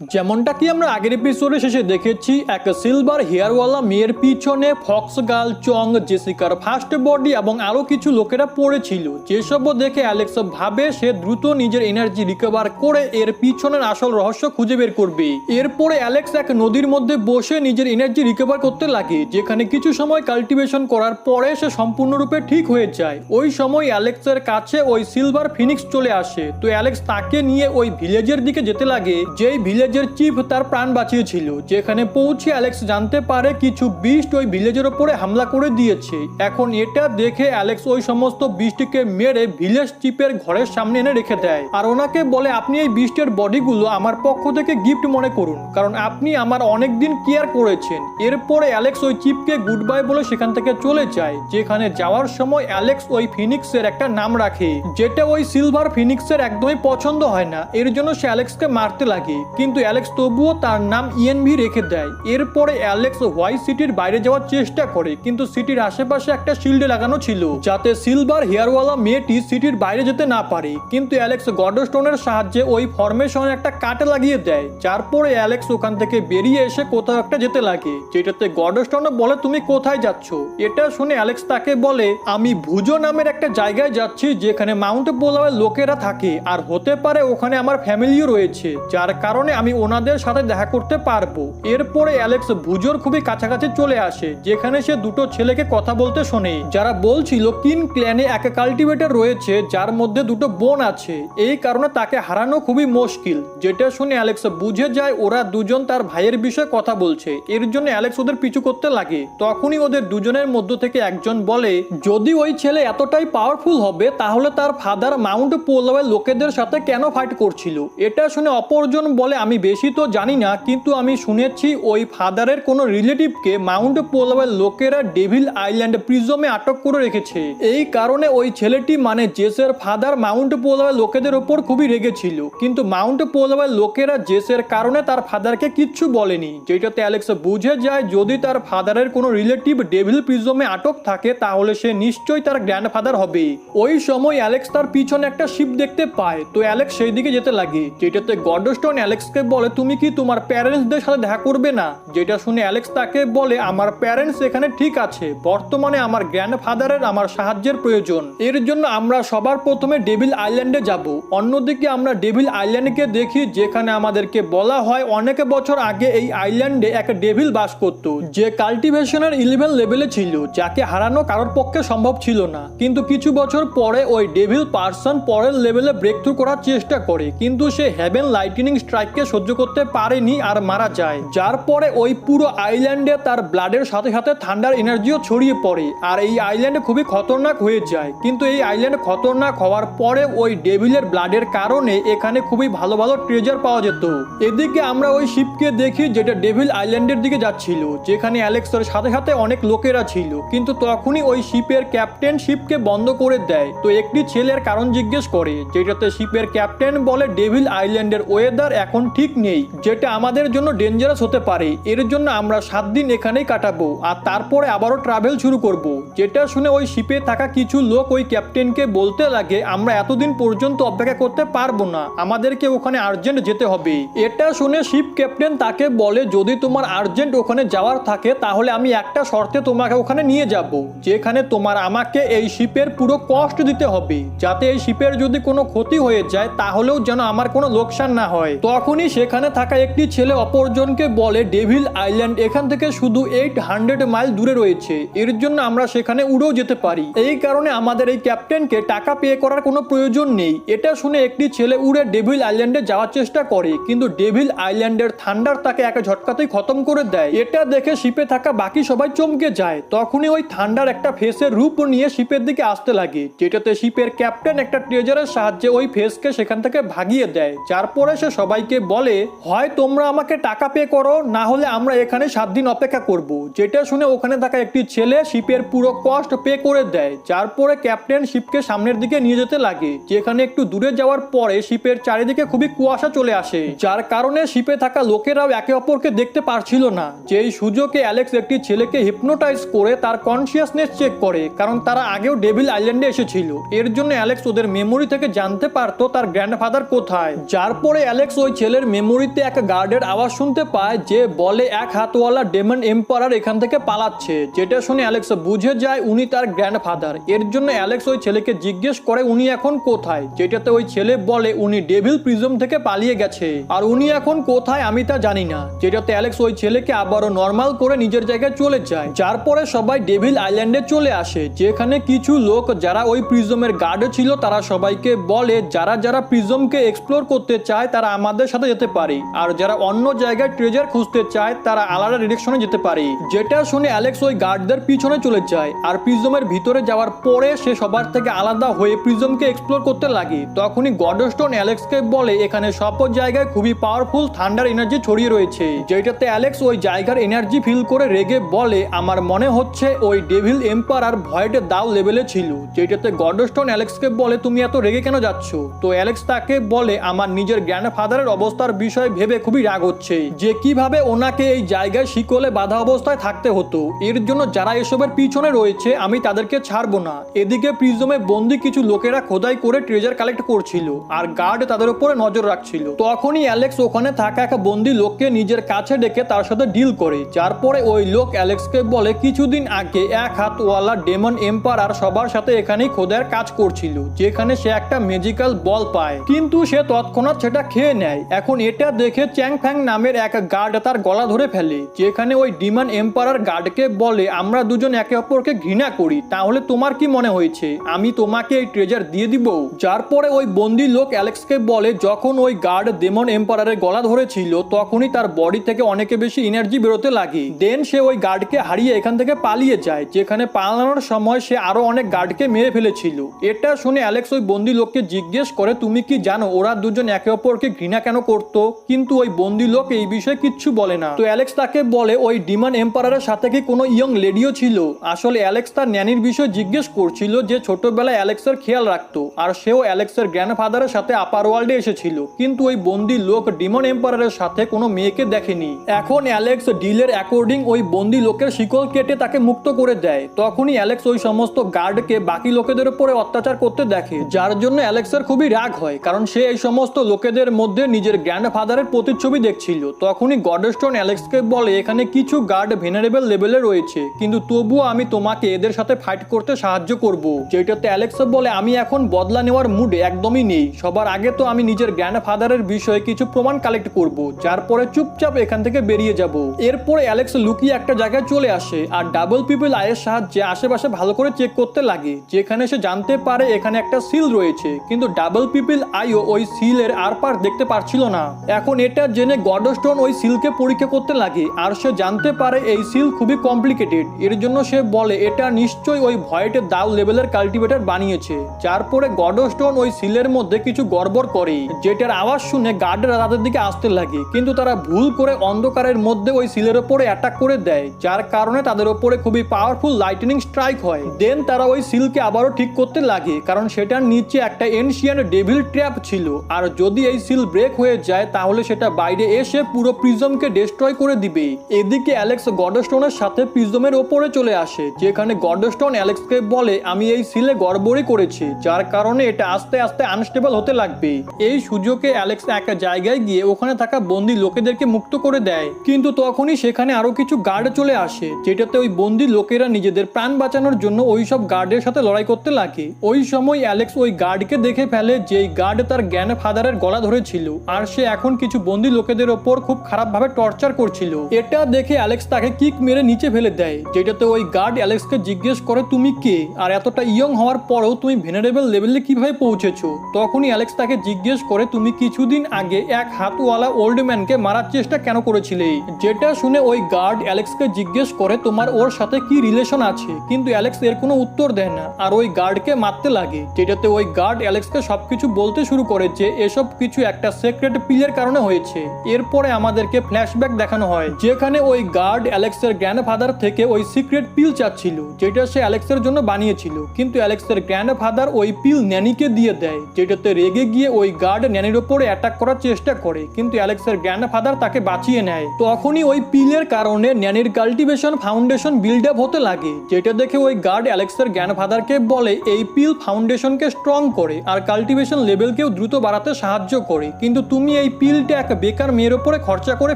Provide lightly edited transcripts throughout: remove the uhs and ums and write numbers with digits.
যেমনটা কি আমরা আগের এপিসোডে শেষে দেখেছি, এক সিলভার হেয়ারওয়ালা মেয়ের পিছনে ফক্স গার্ল, চং, জেসিকার ফার্স্ট বডি এবং আরো কিছু লোকেরা পড়েছিল, যেসব দেখে অ্যালেক্স ভাবে সে দ্রুত নিজের এনার্জি রিকভার করে এর পিছনের আসল রহস্য খুঁজে বের করবে। এরপরে অ্যালেক্স এক নদীর মধ্যে বসে নিজের এনার্জি রিকভার করতে লাগে, যেখানে কিছু সময় কাল্টিভেশন করার পরে সে সম্পূর্ণরূপে ঠিক হয়ে যায়। ওই সময় অ্যালেক্সের কাছে ওই সিলভার ফিনিক্স চলে আসে, তো অ্যালেক্স তাকে নিয়ে ওই ভিলেজের দিকে যেতে লাগে, যেই ভিলেজের চিফ তার প্রাণ বাঁচিয়েছিল। যেখানে পৌঁছে অ্যালেক্স জানতে পারে কিছু বিস্ট ওই ভিলেজের ওপরে হামলা করে দিয়েছে। এখন এটা দেখে অ্যালেক্স ওই সমস্ত বিস্টকে মেরে ভিলেজ চিফের ঘরের সামনে এনে রেখে দেয়, আর ওনাকে বলে আপনি এই বিস্টের বডিগুলো আমার পক্ষ থেকে গিফট মনে করুন, কারণ আপনি আমার অনেক দিন কেয়ার করেছেন। এরপরে অ্যালেক্স ওই চিফকে গুড বাই বলে সেখান থেকে চলে যায়, যেখানে যাওয়ার সময় অ্যালেক্স ওই ফিনিক্সের একটা নাম রাখে, যেটা ওই সিলভার ফিনিক্সের একদমই পছন্দ হয় না। এর জন্য সে অ্যালেক্সকে মারতে লাগে, কিন্তু অ্যালেক্স তবুও তার নাম ইএনভি রেখে দেয়। এরপরে অ্যালেক্স হোয়াইট সিটির বাইরে যাওয়ার চেষ্টা করে, কিন্তু সিটির আশেপাশে একটা শিল্ড লাগানো ছিল, যাতে সিলভার হেয়ারওয়ালা মেয়েটি সিটির বাইরে যেতে না পারে। কিন্তু অ্যালেক্স গডস্টোনের সাহায্যে ওই ফরমেশনে একটা কাট লাগিয়ে দেয়, যার পরে অ্যালেক্স ওখান থেকে বেরিয়ে এসে কোথাও একটা যেতে লাগে, যেটাতে গডস্টোন বলে তুমি কোথায় যাচ্ছ। এটা শুনে অ্যালেক্স তাকে বলে আমি ভুজো নামের একটা জায়গায় যাচ্ছি, যেখানে মাউন্ট পোলাওয়ের লোকেরা থাকে, আর হতে পারে ওখানে আমার ফ্যামিলিও রয়েছে, যার কারণে আমি ওনাদের সাথে দেখা করতে পারবো। এরপরে অ্যালেক্স ভুজোর খুবই কাছাকাছি চলে আসে, যেখানে সে দুটো ছেলেকে কথা বলতে শোনে, যারা বলছিল কিন ক্ল্যানে এক কাল্টিভেটর রয়েছে যার মধ্যে দুটো বোন আছে, এই কারণে তাকে হারানো খুবই মুশকিল। যেটা শুনে অ্যালেক্স বুঝে যায় ওরা দুজন তার ভাইয়ের বিষয়ে কথা বলছে। এর জন্য অ্যালেক্স ওদের পিছু করতে লাগে। তখনই ওদের দুজনের মধ্য থেকে একজন বলে যদি ওই ছেলে এতটাই পাওয়ারফুল হবে তাহলে তার ফাদার মাউন্ট পোলাওয়ের লোকেদের সাথে কেন ফাইট করছিল। এটা শুনে অপরজন বলে আমি বেশি তো জানি না, কিন্তু আমি শুনেছি ওই ফাদারের কোনো রিলেটিভকে মাউন্ট পোলাওয়ের লোকেরা ডেভিল আইল্যান্ড প্রিজমে আটক করে রেখেছে। এই কারণে ওই ছেলেটি মানে জেসের ফাদার মাউন্ট পোলাওয়ের লোকেদের উপর খুবই রেগেছিল, কিন্তু মাউন্ট পোলাওয়ের লোকেরা জেসের কারণে তার ফাদারকে কিচ্ছু বলেনি। যেটাতে অ্যালেক্স বুঝে যায় যদি তার ফাদারের কোনো রিলেটিভ ডেভিল প্রিজমে আটক থাকে তাহলে সে নিশ্চয়ই তার গ্র্যান্ডফাদার হবে। ওই সময় অ্যালেক্স তার পিছনে একটা শিপ দেখতে পায়, তো অ্যালেক্স সেই দিকে যেতে লাগে, যেটাতে গডস্টোন অ্যালেক্সকে বলে তুমি কি তোমার প্যারেন্টসদের সাথে দেখা করবে না। যেটা শুনে অ্যালেক্স তাকে বলে আমার প্যারেন্টস এখানে ঠিক আছে, বর্তমানে আমার গ্র্যান্ডফাদারের আমার সাহায্যের প্রয়োজন, এর জন্য আমরা সবার প্রথমে ডেভিল আইল্যান্ডে যাব। অন্যদিকে আমরা ডেভিল আইল্যান্ডকে দেখি, যেখানে আমাদেরকে বলা হয় অনেক বছর আগে এই আইল্যান্ডে এক ডেভিল বাস করত, যে কাল্টিভেশনের 11 লেভেলে ছিল, যাকে হারানো কারোর পক্ষে সম্ভব ছিল না। কিন্তু কিছু বছর পরে ওই ডেভিল পার্সন পরের লেভেলে ব্রেক থ্রু করার চেষ্টা করে, কিন্তু সে হেভেন লাইটনিং স্ট্রাইককে সহ্য করতে পারেনি আর মারা যায়, যার পরে ওই পুরো আইল্যান্ডে তার ব্লাডের সাথে সাথে ঠান্ডার এনার্জিও ছড়িয়ে পড়ে, আর এই আইল্যান্ড খুবই খতরনাক হয়ে যায়। কিন্তু এই আইল্যান্ড খতরনাক হওয়ার পরে ওই ডেভিলের ব্লাডের কারণে এখানে খুবই ভালো ভালো ট্রেজার পাওয়া যেত। এদিকে আমরা ওই শিপকে দেখি যেটা ডেভিল আইল্যান্ডের দিকে যাচ্ছিল, যেখানে অ্যালেক্সের সাথে সাথে অনেক লোকেরা ছিল, কিন্তু তখনই ওই শিপের ক্যাপ্টেন শিপকে বন্ধ করে দেয়। তো একটি ছেলের কারণ জিজ্ঞেস করে, যেটাতে শিপের ক্যাপ্টেন বলে ডেভিল আইল্যান্ডের ওয়েদার এখন ঠিক নেই, যেটা আমাদের জন্য ডেঞ্জারাস হতে পারে, এর জন্য আমরা 7 দিন এখানেই কাটাবো আর তারপরে আবারও ট্রাভেল শুরু করব। যেটা শুনে ওই শিপে থাকা কিছু লোক ওই ক্যাপ্টেনকে বলতে লাগে আমরা এতদিন পর্যন্ত অপেক্ষা করতে পারবো না, আমাদেরকে ওখানে আর্জেন্ট যেতে হবে। এটা শুনে শিপ ক্যাপ্টেন তাকে বলে যদি তোমার আর্জেন্ট ওখানে যাওয়ার থাকে তাহলে আমি একটা শর্তে তোমাকে ওখানে নিয়ে যাব, যেখানে তোমার আমাকে এই শিপের পুরো কষ্ট দিতে হবে, যাতে এই শিপের যদি কোনো ক্ষতি হয়ে যায় তাহলেও যেন আমার কোনো লোকসান না হয়। তখনই সেখানে থাকা একটি ছেলে অপরজনকে বলে ডেভিল আইল্যান্ড এখান থেকে শুধু 800 মাইল দূরে রয়েছে, এর জন্য আমরা সেখানে উড়েও যেতে পারি, এই কারণে আমাদের এই ক্যাপ্টেনকে টাকা পে করার কোনো প্রয়োজন নেই। এটা শুনে একটি ছেলে উড়ে ডেভিল আইল্যান্ডে যাওয়ার চেষ্টা করে, কিন্তু ডেভিল আইল্যান্ডের থান্ডার তাকে এক ঝটকাতেই খতম করে দেয়। এটা দেখে শিপে থাকা বাকি সবাই চমকে যায়। তখনই ওই থান্ডার একটা ফেসের রূপ নিয়ে শিপের দিকে আসতে লাগে, যেটাতে শিপের ক্যাপ্টেন একটা ট্রেজারের সাহায্যে ওই ফেসকে সেখান থেকে ভাগিয়ে দেয়, যার পরে সে সবাইকে বলে হয় তোমরা আমাকে টাকা পে করো, না হলে আমরা এখানে 7 দিন অপেক্ষা করব। যেটা শুনে ওখানে থাকা একটি ছেলে শিপের পুরো কস্ট পে করে দেয়, যার পরে ক্যাপ্টেন শিপকে সামনের দিকে নিয়ে যেতে লাগে, যেখানে একটু দূরে যাওয়ার পরে শিপের চারিদিকে খুবই কুয়াশা চলে আসে, যার কারণে শিপে থাকা লোকেরাও একে অপরকে দেখতে পারছিল না। যেই সুযোগে অ্যালেক্স একটি ছেলেকে হিপনোটাইজ করে তার কনসিয়াসনেস চেক করে, কারণ তারা আগেও ডেভিল আইল্যান্ডে এসেছিল, এর জন্য অ্যালেক্স ওদের মেমোরি থেকে জানতে পারতো তার গ্র্যান্ডফাদার কোথায়। যার পরে অ্যালেক্স ওই ছেলের নিজের মেমোরিতে এক গার্ডের আওয়াজ শুনতে পায় যে বলে এক হাতওয়ালা ডেমন এম্পারার এখান থেকে পালাচ্ছে, যেটা শুনে অ্যালেক্স বুঝে যায় উনি তার গ্র্যান্ডফাদার। এর জন্য অ্যালেক্স ওই ছেলেকে জিজ্ঞেস করে উনি এখন কোথায়, যেটাতে ওই ছেলে বলে উনি ডেভিল প্রিজম থেকে পালিয়ে গেছে আর উনি এখন কোথায় আমি তা জানি না, যেটাতে অ্যালেক্স ওই ছেলেকে আবারও নর্মাল করে নিজের জায়গায় চলে যায়। যার পরে সবাই ডেভিল আইল্যান্ডে চলে আসে, যেখানে কিছু লোক যারা ওই প্রিজমের গার্ড ছিল তারা সবাইকে বলে যারা যারা প্রিজমকে এক্সপ্লোর করতে চায় তারা আমাদের সাথে যেতে পারে, আর যারা অন্য জায়গায় ট্রেজার খুঁজতে চায় তারা আলাদা ডিরেকশনে যেতে পারে। যেটা শুনে অ্যালেক্স ওই গার্ডদের পিছনে চলে যায় আর প্রিজমের ভিতরে যাওয়ার পরে সে সবার থেকে আলাদা হয়ে প্রিজমকে এক্সপ্লোর করতে লাগে। তখনই গডস্টোন অ্যালেক্সকে বলে এখানে সব জায়গায় খুবই পাওয়ারফুল থান্ডার এনার্জি ছড়িয়ে রয়েছে, যেটাতে অ্যালেক্স ওই জায়গার এনার্জি ফিল করে রেগে বলে আমার মনে হচ্ছে ওই ডেভিল এম্পারার ভয়েড দাও লেভেলে ছিল, যেটাতে গডস্টোন অ্যালেক্সকে বলে তুমি এত রেগে কেন যাচ্ছ। তো অ্যালেক্স তাকে বলে আমার নিজের গ্র্যান্ডফাদারের অবস্থার বিষয়ে ভেবে খুবই রাগ হচ্ছে যে কিভাবে ওনাকে এই জায়গায় শিকলে বাধা অবস্থায় থাকতে হতো, এর জন্য যারা এসবের পিছনে রয়েছে আমি তাদেরকে ছাড়বো না। এদিকে প্রিজমে বন্দি কিছু লোকেরা খোদাই করে ট্রেজার কালেক্ট করছিল আর গার্ড তাদের উপরে নজর রাখছিল। তখনই অ্যালেক্স ওখানে থাকা এক বন্দি লোককে নিজের কাছে ডেকে তার সাথে ডিল করে, যার পরে ওই লোক অ্যালেক্সকে বলে কিছুদিন আগে এক হাতওয়ালা ডেমন এম্পারার সবার সাথে এখানেই খোদার কাজ করছিল, যেখানে সে একটা ম্যাজিক্যাল বল পায়, কিন্তু সে তৎক্ষণাৎ সেটা খেয়ে নেয়। এখন এটা দেখে চ্যাং ফ্যাং নামের এক গার্ড তার গলা ধরে ফেলে, যেখানে ওই ডিমন এম্পারার গার্ডকে বলে আমরা দুজন একে অপরকে ঘৃণা করি, তাহলে তোমার কি মনে হয়েছে আমি তোমাকে এই ট্রেজার দিয়ে দিব। যার পরে ওই বন্দি লোক অ্যালেক্সকে বলে যখন ওই গার্ড ডেমন এম্পারারের গলা ধরেছিল তখনই তার বডি থেকে অনেকে বেশি এনার্জি বেরোতে লাগে। দেন সে ওই গার্ডকে হারিয়ে এখান থেকে পালিয়ে যায়, যেখানে পালানোর সময় সে আরো অনেক গার্ডকে মেরে ফেলেছিল। এটা শুনে অ্যালেক্স ওই বন্দি লোককে জিজ্ঞেস করে তুমি কি জানো ওরা দুজন একে অপরকে ঘৃণা কেন করতো, কিন্তু ওই বন্দি লোক এই বিষয়ে কিচ্ছু বলে না। তো অ্যালেক্স তাকে বলে ওই ডিমন এম্পারারের সাথে কি কোনো ইয়ং লেডিও ছিল। আসলে অ্যালেক্স তার ন্যানির বিষয়ে জিজ্ঞেস করছিল যে ছোটবেলায় অ্যালেক্সের খেয়াল রাখতো আর সেও অ্যালেক্সের গ্র্যান্ডফাদারের সাথে আপার ওয়ার্ল্ডে এসেছিল, কিন্তু ওই বন্দি লোক ডিমন এম্পারারের সাথে কোনো মেয়েকে দেখেনি। এখন অ্যালেক্স ডিলের অ্যাকর্ডিং ওই বন্দি লোকের শিকল কেটে তাকে মুক্ত করে দেয়। তখনই অ্যালেক্স ওই সমস্ত গার্ডকে বাকি লোকেদের উপরে অত্যাচার করতে দেখে, যার জন্য অ্যালেক্সের খুবই রাগ হয় কারণ সে এই সমস্ত লোকেদের মধ্যে নিজের গ্র্যান্ডফাদারের প্রতিচ্ছবি দেখছিল। তখনই গডস্টোন অ্যালেক্সকে বলে এখানে কিছু গার্ড ভেনারেবল লেভেলে রয়েছে, কিন্তু তবুও আমি তোমাকে এদের সাথে ফাইট করতে সাহায্য করব। যেটাতে অ্যালেক্স বলে আমি এখন বদলা নেওয়ার মুডে একদমই নেই, সবার আগে তো আমি নিজের গ্র্যান্ডফাদারের বিষয়ে কিছু প্রমাণ কালেক্ট করব, যার পরে চুপচাপ এখান থেকে বেরিয়ে যাব। এরপরে অ্যালেক্স লুকিয়ে একটা জায়গায় চলে আসে আর ডাবল পিপল আইয়ের সাহায্যে আশেপাশে ভালো করে চেক করতে লাগে, যেখানে সে জানতে পারে এখানে একটা সিল রয়েছে, কিন্তু ডাবল পিপল আইও ওই সিলের আর পার দেখতে পারছিল না। এখন এটা জেনে গডস্টোন ওই সিলকে পরীক্ষা করতে লাগে আর সে জানতে পারে এই সিল খুবই কমপ্লিকেটেড। এর জন্য সে বলে এটা নিশ্চয়ই ওই ভয়েটের দাও লেভেলের কাল্টিভেটর বানিয়েছে। যার পরে গডস্টোন ওই সিলের মধ্যে কিছু গড়বড় করে, যেটার আওয়াজ শুনে গার্ডরা তাদের দিকে আসতে লাগে, কিন্তু তারা ভুল করে অন্ধকারের মধ্যে ওই সিলের ওপরে অ্যাটাক করে দেয়, যার কারণে তাদের ওপরে খুবই পাওয়ারফুল লাইটনিং স্ট্রাইক হয়। দেন তারা ওই সিলকে আবারও ঠিক করতে লাগে কারণ সেটার নিচে একটা এনশিয়ান্ট ডেভিল ট্র্যাপ ছিল, আর যদি এই সিল ব্রেক হয়ে যায় তাহলে সেটা বাইরে এসে পুরো প্রিজমকে ডিস্ট্রয় করে দিবে। এদিকে অ্যালেক্স গডস্টোনের সাথে প্রিজমের ওপরে চলে আসে, যেখানে গডস্টোন অ্যালেক্সকে বলে আমি এই সিলে গড়বড়ই করেছি, যার কারণে এটা আস্তে আস্তে আনস্টেবল হতে লাগবে। এই সুযোগে অ্যালেক্স এক জায়গায় গিয়ে ওখানে থাকা বন্দি লোকেদেরকে মুক্ত করে দেয়, কিন্তু তখনই সেখানে আরো কিছু গার্ড চলে আসে, যেটাতে ওই বন্দি লোকেরা নিজেদের প্রাণ বাঁচানোর জন্য ওই সব গার্ডের সাথে লড়াই করতে লাগে। ওই সময় অ্যালেক্স ওই গার্ডকে দেখে ফেলে যেই গার্ড তার গ্র্যান্ডফাদারের গলা ধরেছিল, আর সে এখন কিছু বন্দি লোকেদের ওপর খুব খারাপভাবে টর্চার করছিল। এটা দেখে অ্যালেক্স তাকে কিক মেরে নিচে ফেলে দেয়, যেটাতে ওই গার্ড অ্যালেক্সকে জিজ্ঞেস করে তুমি কে, আর এতটা ইয়ং হওয়ার পরেও তুমি ভেনারেবল লেভেলে কিভাবে পৌঁছেছো। তখনই অ্যালেক্স তাকে জিজ্ঞেস করে তুমি কিছুদিন আগে এক হাতওয়ালা ওল্ড ম্যানকে মারার চেষ্টা কেন করেছিলে। যেটা শুনে ওই গার্ড অ্যালেক্সকে জিজ্ঞেস করে তোমার ওর সাথে কি রিলেশন আছে, কিন্তু অ্যালেক্স এর কোনো উত্তর দেয় না আর ওই গার্ডকে মারতে লাগে, যেটাতে ওই গার্ড অ্যালেক্সকে সবকিছু বলতে শুরু করে যে এসব কিছু একটা সিক্রেট পিলের কারণে হয়েছে। এরপরে আমাদেরকে ফ্ল্যাশব্যাক দেখানো হয়, যেখানে ওই গার্ড অ্যালেক্সের গ্র্যান্ডফাদার থেকে ওই সিক্রেট পিল চাচ্ছিল, যেটা সে অ্যালেক্সের জন্য বানিয়েছিল, কিন্তু অ্যালেক্সের গ্র্যান্ডফাদার ওই পিল ন্যানিকে দিয়ে দেয়, যেটাতে রেগে গিয়ে ওই গার্ড ন্যানির ওপরে অ্যাটাক করার চেষ্টা করে, কিন্তু অ্যালেক্সের গ্র্যান্ডফাদার তাকে বাঁচিয়ে নেয়। তখনই ওই পিলের কারণে ন্যানির কাল্টিভেশন ফাউন্ডেশন বিল্ড আপ হতে লাগে, যেটা দেখে ওই গার্ড অ্যালেক্সের গ্র্যান্ডফাদারকে বলে এই পিল ফাউন্ডেশনকে স্ট্রং করে আর কাল্টিভেশন লেভেলকেও দ্রুত বাড়াতে সাহায্য করে, কিন্তু তুমি এই পিলটা এক বেকার মেয়ের উপরে খরচা করে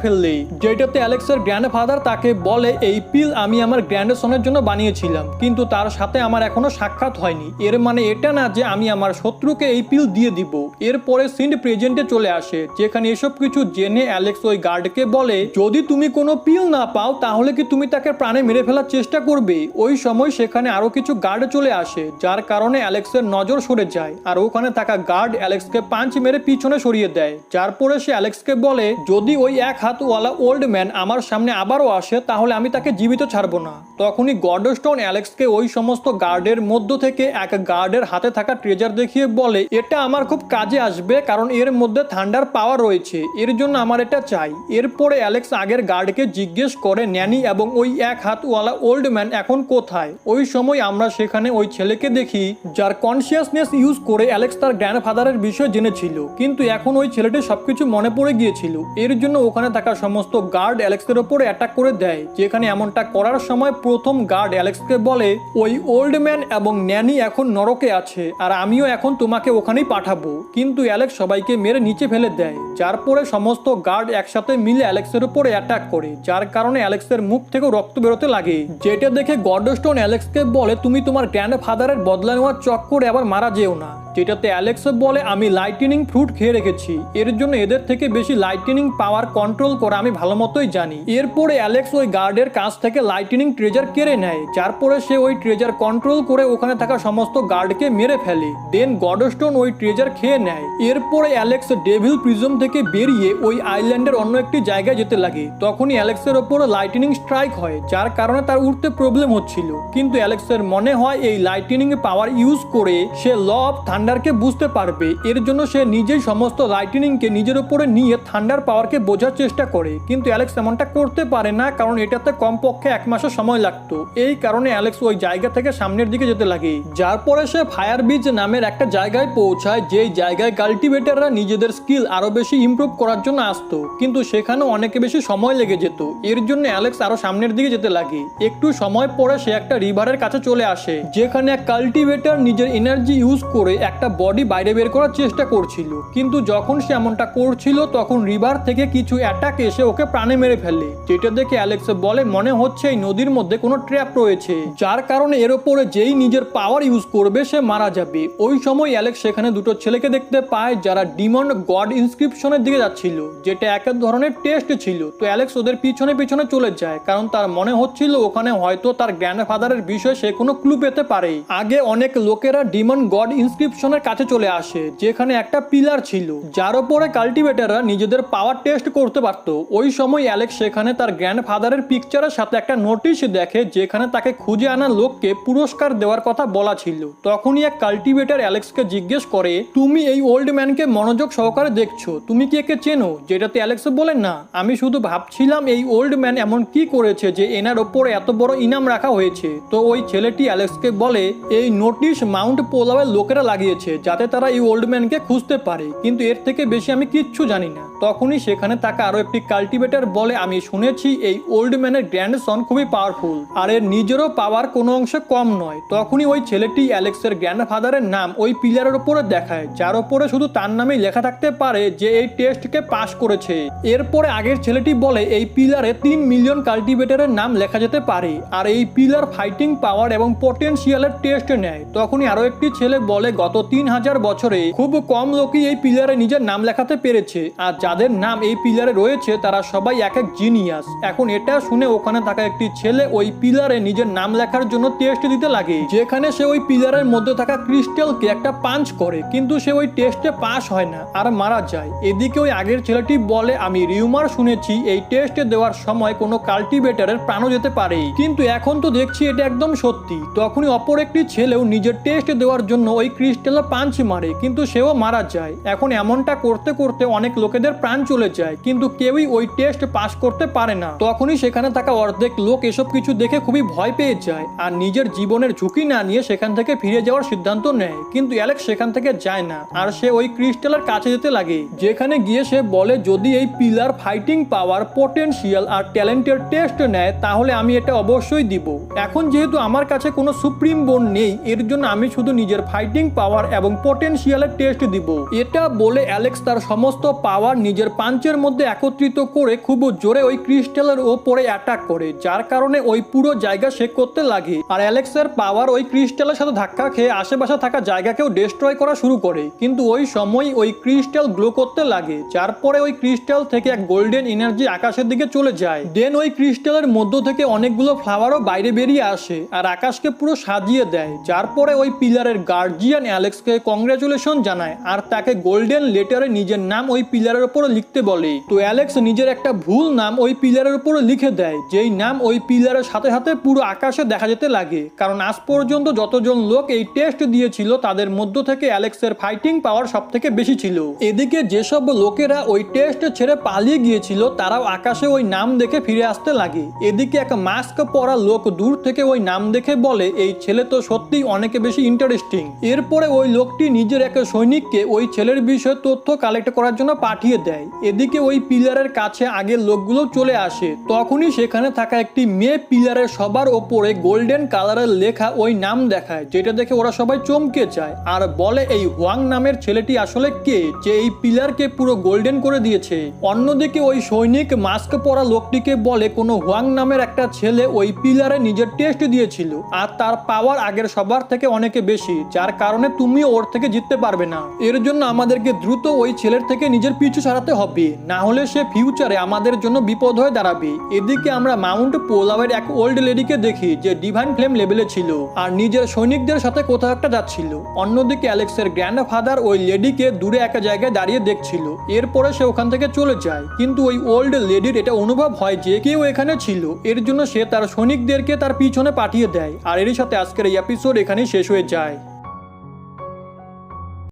ফেললে, যেটাতে অ্যালেক্সের গ্র্যান্ডফাদার তাকে বলে এই পিল আমি আমার গ্র্যান্ডসনের জন্য বানিয়েছিলাম, কিন্তু তার সাথে আমার এখনো সাক্ষাৎ হয়নি। এর মানে এটা না যে আমি আমার শত্রুকে এই পিল দিয়ে দিব। এরপরে সিন প্রেজেন্টে চলে আসে, যেখানে এসব কিছু জেনে অ্যালেক্স ওই গার্ডকে বলে যদি তুমি কোনো পিল না পাও তাহলে কি তুমি তাকে প্রাণে মেরে ফেলার চেষ্টা করবে। ওই সময় সেখানে আরো কিছু গার্ড চলে আসে, যার কারণে অ্যালেক্সের নজর সরে যায়, আর ওখানে থাকা গার্ড অ্যালেক্সকে পাঞ্চ মেরে পিছনে সরিয়ে দেয়। যার পরে সে অ্যালেক্সকে বলে যদি ওই এক হাতওয়ালা ওল্ড ম্যান আমার সামনে আবারও আসে তাহলে আমি তাকে জীবিত ছাড়বো না। তখনই গডস্টোন অ্যালেক্সকে ওই সমস্ত গার্ডের মধ্য থেকে এক গার্ডের হাতে থাকা ট্রেজার দেখিয়ে বলে এটা আমার খুব কাজে আসবে, কারণ এর মধ্যে থান্ডার পাওয়ার রয়েছে, এর জন্য আমার এটা চাই। এরপরে অ্যালেক্স আগের গার্ডকে জিজ্ঞেস করে ন্যানি এবং ওই এক হাতওয়ালা ওল্ড ম্যান এখন কোথায়। ওই সময় আমরা সেখানে ওই ছেলেকে দেখি যার কনসিয়াসনেস ইউজ করে অ্যালেক্স তার গ্র্যান্ডফাদারের বিষয় জেনেছিল, কিন্তু এখন ওই ছেলেটি সবকিছু মনে পড়ে গিয়েছিল। এর জন্য ওখানে থাকা সমস্ত গার্ড অ্যালেক্সের উপরে অ্যাটাক করে দেয়, যেখানে এমনটা করার সময় প্রথম গার্ড অ্যালেক্সকে বলে ওই ওল্ড ম্যান এবং ন্যানি এখন নরকে আছে আর আমিও এখন তোমাকে ওখানেই পাঠাবো। কিন্তু অ্যালেক্স সবাইকে মেরে নিচে ফেলে দেয়, যার পরে সমস্ত গার্ড একসাথে মিলে অ্যালেক্সের উপরে অ্যাটাক করে, যার কারণে অ্যালেক্সের মুখ থেকে রক্ত বেরোতে লাগে। যেটা দেখে গডস্টোন অ্যালেক্সকে বলে তুমি তোমার গ্র্যান্ডফাদারের বদলা নেওয়ার চক্করে আবার মারা যেও না, যেটাতে অ্যালেক্স বলে আমি লাইটনিং ফ্রুট খেয়ে রেখেছি, এর জন্য এদের থেকে বেশি লাইটনিং পাওয়ার কন্ট্রোল করা আমি ভালো মতোই জানি। এরপরে অ্যালেক্স ওই গার্ডের কাছ থেকে লাইটনিং ট্রেজার কেড়ে নেয়, যার পরে সে ওই ট্রেজার কন্ট্রোল করে ওখানে থাকা সমস্ত গার্ডকে মেরে ফেলে। দেন গডস্টোন ওই ট্রেজার খেয়ে নেয়। এরপরে অ্যালেক্স ডেভিল প্রিজম থেকে বেরিয়ে ওই আইল্যান্ডের অন্য একটি জায়গায় যেতে লাগে। তখনই অ্যালেক্সের ওপর লাইটনিং স্ট্রাইক হয়, যার কারণে তার উঠতে প্রবলেম হচ্ছিল, কিন্তু অ্যালেক্সের মনে হয় এই লাইটনিং পাওয়ার ইউজ করে সে ল অফ থান্ডারকে বুঝতে পারবে। এর জন্য সে নিজেই সমস্ত লাইটনিংকে নিজের উপরে নিয়ে থান্ডার পাওয়ারকে বোঝার চেষ্টা করে, কিন্তু অ্যালেক্স এমনটা করতে পারে না, কারণ এটাতে কমপক্ষে 1 মাসের সময় লাগতো। এই কারণে অ্যালেক্স ওই জায়গা থেকে সামনের দিকে যেতে লাগে, যার পরে সে ফায়ার বিচ নামের একটা জায়গায় পৌঁছায়, যেই জায়গায় কাল্টিভেটাররা নিজেদের স্কিল আরো বেশি ইমপ্রুভ করার জন্য আসতো, কিন্তু সেখানেও অনেক বেশি সময় লেগে যেত। এর জন্য অ্যালেক্স আরো সামনের দিকে যেতে লাগে। একটু সময় পরে সে একটা রিভারের কাছে চলে আসে, যেখানে এক কাল্টিভেটার নিজের এনার্জি ইউজ করে একটা বডি বাইরে বের করার চেষ্টা করছিল, কিন্তু যখন সে এমনটা করছিল তখন রিভার থেকে কিছু অ্যাটাক এসে ওকে প্রাণে মেরে ফেলে। যেটা দেখে অ্যালেক্স বলে মনে হচ্ছে এই নদীর মধ্যে কোনো ট্র্যাপ রয়েছে, যার কারণে এর উপরে যেই নিজের পাওয়ার ইউজ করবে সে মারা যাবে। ওই সময় অ্যালেক্স সেখানে দুটো ছেলেকে দেখতে পায় যারা ডিমন গড ইনস্ক্রিপশনের দিকে যাচ্ছিল, যেটা এক ধরনের টেস্ট ছিল। তো অ্যালেক্স ওদের পিছনে পিছনে চলে যায়, কারণ তার মনে হচ্ছিল ওখানে হয়তো তার গ্র্যান্ডফাদারের বিষয়ে সে কোনো ক্লু পেতে পারে। আগে অনেক লোকেরা ডিমন গড ইনস্ক্রিপশনের কাছে চলে আসে, যেখানে একটা পিলার ছিল যার উপরে কাল্টিভেটাররা নিজেদের পাওয়ার টেস্ট করতে পারত। ওই সময় অ্যালেক্স সেখানে তার গ্র্যান্ডফাদারের পিকচারের সাথে একটা নোটিশ দেখে, যেখানে তাকে খুঁজে আনা লোককে পুরস্কার দেওয়ার কথা বলা ছিল। তখনই এক কাল্টিভেটার অ্যালেক্সকে জিজ্ঞেস করে তুমি এই ওল্ড ম্যানকে মনোযোগ সহকারে দেখছো, তুমি কি একে চেনো? যেটাতে অ্যালেক্স বলে না, আমি শুধু ভাবছিলাম এই ওল্ড ম্যান এমন কি করেছে যে এনার ওপরে এত বড় ইনাম রাখা হয়েছে। তো ওই ছেলেটি অ্যালেক্সকে বলে এই নোটিশ মাউন্ট পোলাওয়ের লোকেরা লাগিয়েছে যাতে তারা এই ওল্ড ম্যানকে খুঁজতে পারে, কিন্তু এর থেকে বেশি আমি কিচ্ছু জানি না। তখনই সেখানে থাকা আরো একটি কাল্টিভেটার বলে আমি শুনেছি এই ওল্ড ম্যানের গ্র্যান্ডসন খুবই পাওয়ারফুল আর এর নিজেরও পাওয়ার কোনো অংশে কম নয়। তখনই ওই ছেলেটি অ্যালেক্সের গ্র্যান্ডফাদারের নাম ওই পিলারের উপরে দেখায়, যার উপরে শুধু তার নামেই লেখা থাকতে পারে যে এই টেস্টকে পাস করেছে। এরপরে আগের ছেলেটি বলে এই পিলারে 3 মিলিয়ন কাল্টিভেটারের নাম লেখা যেতে পারে আর এই পিলার ফাইটিং পাওয়ার এবং পটেনশিয়ালের টেস্ট নেয়। তখনই আরো একটি ছেলে বলে গত 3000 বছরে খুব কম লোকই এই পিলারে নিজের নাম লেখাতে পেরেছে, আর যাদের নাম এই পিলারে রয়েছে তারা সবাই এক এক জিনিয়াস। এখন এটা শুনে ওখানে থাকা একটি ছেলে ওই পিলারে নিজের নাম লেখার জন্য টেস্ট দিতে লাগে, যেখানে সে ওই পিলারের মধ্যে থাকা ক্রিস্টালকে একটা পাঞ্চ করে, কিন্তু সে ওই টেস্টে পাস হয় না আর মারা যায়। এদিকে ওই আগের ছেলেটি বলে আমি রিউমার শুনেছি এই টেস্টে দেওয়ার সময় কোনো কাল্টিভেটারের প্রাণও যেতে পারে, কিন্তু এখন তো দেখছি এটা একদম সত্যি। তখনই অপর একটি ছেলেও নিজের টেস্ট দেওয়ার জন্য ওই ক্রিস্টালে পাঞ্চ মারে, কিন্তু সেও মারা যায়। এখন এমনটা করতে করতে অনেক লোকেদের প্রাণ চলে যায়, কিন্তু কেউই ওই টেস্ট পাস করতে পারে না। তখনই সেখানে থাকা অর্ধেক লোক এসব কিছু দেখে খুবই ভয় পেয়ে যায় আর নিজের জীবনের ঝুঁকি না নিয়ে সেখান থেকে ফিরে যাওয়ার সিদ্ধান্ত নেয়, কিন্তু অ্যালেক্স সেখান থেকে যায় না আর সে ওই ক্রিস্টালের কাছে যেতে লাগে, যেখানে গিয়ে সে বলে যদি এই পিলার ফাইটিং পাওয়ার পটেনশিয়াল আর ট্যালেন্টের টেস্ট নেয় তাহলে আমি এটা অবশ্যই দিব। এখন যেহেতু আমার কাছে কোনো সুপ্রিম বোন নেই, এর জন্য আমি শুধু নিজের ফাইটিং পাওয়ার এবং পটেনশিয়ালের টেস্ট দিব। এটা বলে অ্যালেক্স তার সমস্ত পাওয়ার নিজের পাঞ্চের মধ্যে একত্রিত করে খুব জোরে ওই ক্রিস্টালের ওপরে অ্যাটাক করে, যার কারণে ওই পুরো জায়গা শেক করতে লাগে। আর অ্যালেক্সের পাওয়ার ওই ক্রিস্টালের সাথে ধাক্কা খেয়ে আশেপাশে থাকা জায়গাকেও ডিস্ট্রয় করা শুরু করে। কিন্তু ওই সময় ওই ক্রিস্টাল গ্লো করতে লাগে, যার পরে ওই ক্রিস্টাল থেকে এক গোল্ডেন এনার্জি আকাশের দিকে চলে যায়। দেন ওই ক্রিস্টালের মধ্য থেকে অনেকগুলো ফ্লাওয়ারও বাইরে বেরিয়ে আসে আর আকাশকে পুরো সাজিয়ে দেয়। যার পরে ওই পিলারের গার্জিয়ান অ্যালেক্সকে কংগ্রেচুলেশন জানায় আর তাকে গোল্ডেন লেটারে নিজের নাম ওই পিলারের উপরে লিখতে বলে। তো অ্যালেক্স নিজের একটা ভুল নাম ওই পিলারের উপরে লিখে দেয়, যেই নাম ওই পিলারের সাথে সাথে পুরো আকাশে দেখা যেতে লাগে। কারণ আজ পর্যন্ত যতজন লোক এই টেস্ট দিয়েছিল তাদের মধ্য থেকে অ্যালেক্সের ফাইটিং পাওয়ার সব থেকে বেশি ছিল। এদিকে যেসব লোকেরা ওই টেস্ট ছেড়ে পালিয়ে গিয়েছিল তারাও আকাশে ওই নাম দেখে ফিরে আসতে লাগে। এদিকে এক মাস্ক পরা লোক দূর থেকে ওই নাম দেখে বলে, এই ছেলে তো সত্যিই অনেক বেশি ইন্টারেস্টিং। এরপরে ওই লোকটি নিজের এক সৈনিককে ওই ছেলের বিষয়ে তথ্য কালেক্ট করার জন্য পাঠিয়ে দেয়। এদিকে ওই পিলারের কাছে আগের লোকগুলো চলে আসে। তখনই সেখানে থাকা একটি মেয়ে পিলারের সবার ওপরে গোল্ডেন কালারের লেখা ওই নাম দেখায়, যেটা দেখে ওরা সবাই চমকে যায় আর বলে এই হোয়াং নামের ছেলেটি আসলে কে, যে এই পিলারকে পুরো গোল্ডেন করে দিয়েছে। অন্যদিকে ওই সৈনিক মাস্ক পরা লোকটিকে বলে কোনো হোয়াং নামের একটা ছেলে ওই পিলারে নিজের টেস্ট দিয়েছিল আর তার পাওয়ার আগের সবার থেকে অনেকে বেশি, যার কারণে তুমি ওর থেকে জিততে পারবে না। এর জন্য আমাদেরকে দ্রুত ওই ছেলের থেকে নিজের পিছু ছাড়াতে হবে, না হলে সে ফিউচারে আমাদের জন্য বিপদ হয়ে দাঁড়াবে। এদিকে আমরা মাউন্ট পোলাওয়ের এক ওল্ড লেডিকে দেখি যে ডিভাইন ফ্লেম লেভেলে ছিল আর নিজের সৈনিকদের সাথে কোথাও একটা যাচ্ছিল। অন্যদিকে অ্যালেক্সের গ্র্যান্ডফাদার ওই লেডিকে দূরে এক জায়গায় দাঁড়িয়ে দেখছিল। এরপরে সে ওখান থেকে চলে যায়, কিন্তু ওই ওল্ড লেডির এটা অনুভব হয় যে কেউ এখানে ছিল। এর জন্য সে তার সৈনিকদেরকে তার পিছনে পাঠিয়ে দেয়। আর এরই সাথে আজকের এই এপিসোড এখানেই শেষ হয়ে যায়।